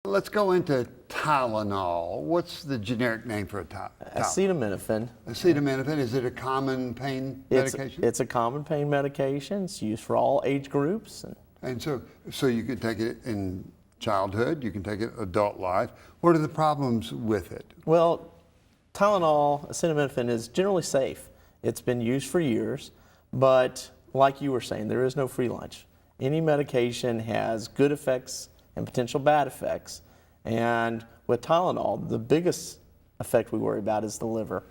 Let's go into Tylenol. What's the generic name for a Tylenol? Acetaminophen. Acetaminophen, is it a common pain medication? It's a common pain medication. It's used for all age groups. And so you can take it in childhood, you can take it adult life. What are the problems with it? Well, Tylenol, acetaminophen, is generally safe. It's been used for years, but like you were saying, there is no free lunch. Any medication has good effects and potential bad effects. And with Tylenol, the biggest effect we worry about is the liver.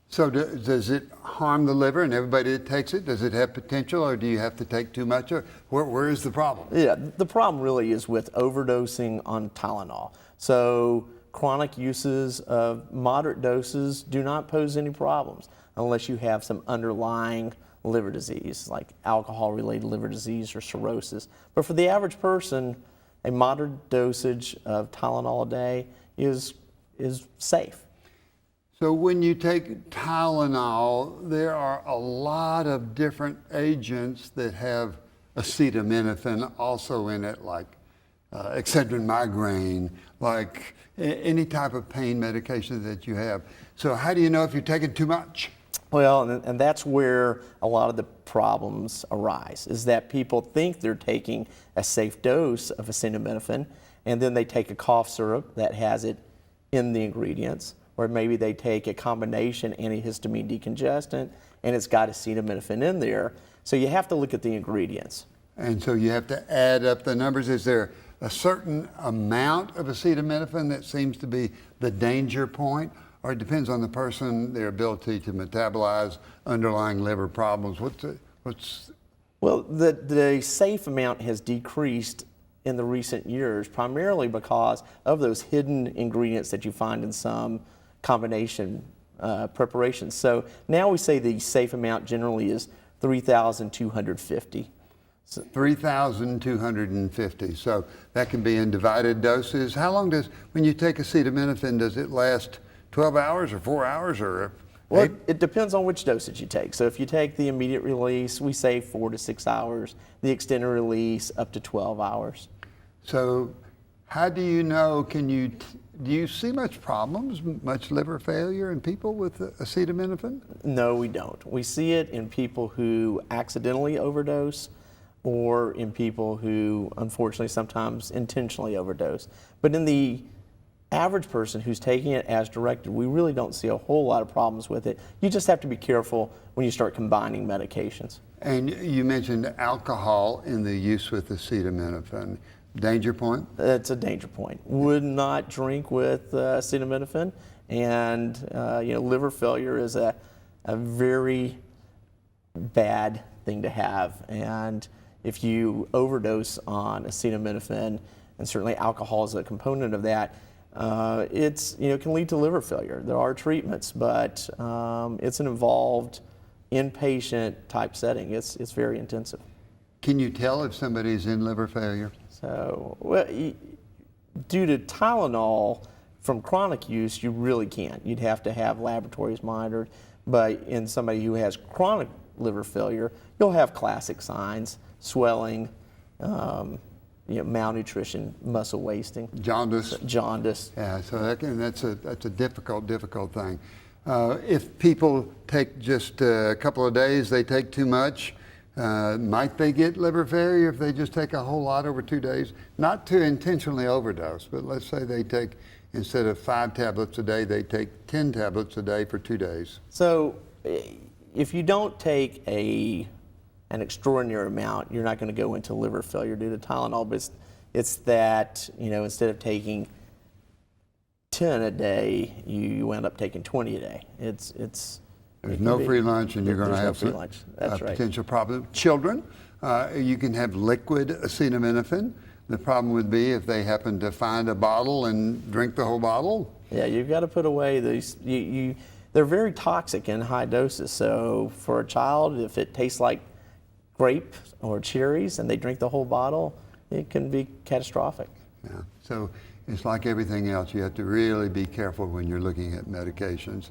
So does it harm the liver, and everybody that takes it, does it have potential, or do you have to take too much? Or where is the problem? Yeah, the problem really is with overdosing on Tylenol. So chronic uses of moderate doses do not pose any problems unless you have some underlying liver disease, like alcohol-related liver disease or cirrhosis. But for the average person, a moderate dosage of Tylenol a day is safe. So when you take Tylenol, there are a lot of different agents that have acetaminophen also in it, like Excedrin migraine, like any type of pain medication that you have. So how do you know if you're taking too much? Well, and that's where a lot of the problems arise, is that people think they're taking a safe dose of acetaminophen, and then they take a cough syrup that has it in the ingredients, or maybe they take a combination antihistamine decongestant, and it's got acetaminophen in there. So you have to look at the ingredients. And so you have to add up the numbers. Is there a certain amount of acetaminophen that seems to be the danger point? Or it depends on the person, their ability to metabolize underlying liver problems. Well, the safe amount has decreased in the recent years, primarily because of those hidden ingredients that you find in some combination preparations. So now we say the safe amount generally is 3,250. 3,250. So that can be in divided doses. How long when you take acetaminophen, does it last 12 hours or 4 hours or? Well, it depends on which dosage you take. So if you take the immediate release, we say 4 to 6 hours. The extended release, up to 12 hours. So how do you know, do you see much problems, much liver failure in people with acetaminophen? No, we don't. We see it in people who accidentally overdose, or in people who unfortunately sometimes intentionally overdose. But in the average person who's taking it as directed, we really don't see a whole lot of problems with it. You just have to be careful when you start combining medications. And you mentioned alcohol in the use with acetaminophen. Danger point? It's a danger point. Would not drink with acetaminophen, and liver failure is a very bad thing to have. And if you overdose on acetaminophen, and certainly alcohol is a component of that, it can lead to liver failure. There are treatments, but it's an involved inpatient type setting. It's very intensive. Can you tell if somebody's in liver failure? So, well, due to Tylenol, from chronic use, you really can't. You'd have to have laboratories monitored. But in somebody who has chronic liver failure, you'll have classic signs: swelling, malnutrition, muscle wasting, jaundice. Yeah, so that's a difficult thing. If people take just a couple of days, they take too much. Might they get liver failure if they just take a whole lot over 2 days? Not to intentionally overdose, but let's say they take, instead of 5 tablets a day, they take 10 tablets a day for 2 days. So if you don't take an extraordinary amount, you're not going to go into liver failure due to Tylenol, but it's that, instead of taking 10 a day, you end up taking 20 a day. There's no free lunch, and you're going to have a potential problem. Children, you can have liquid acetaminophen. The problem would be if they happen to find a bottle and drink the whole bottle. Yeah, you've got to put away these. They're very toxic in high doses. So for a child, if it tastes like grape or cherries and they drink the whole bottle, it can be catastrophic. Yeah. So it's like everything else. You have to really be careful when you're looking at medications.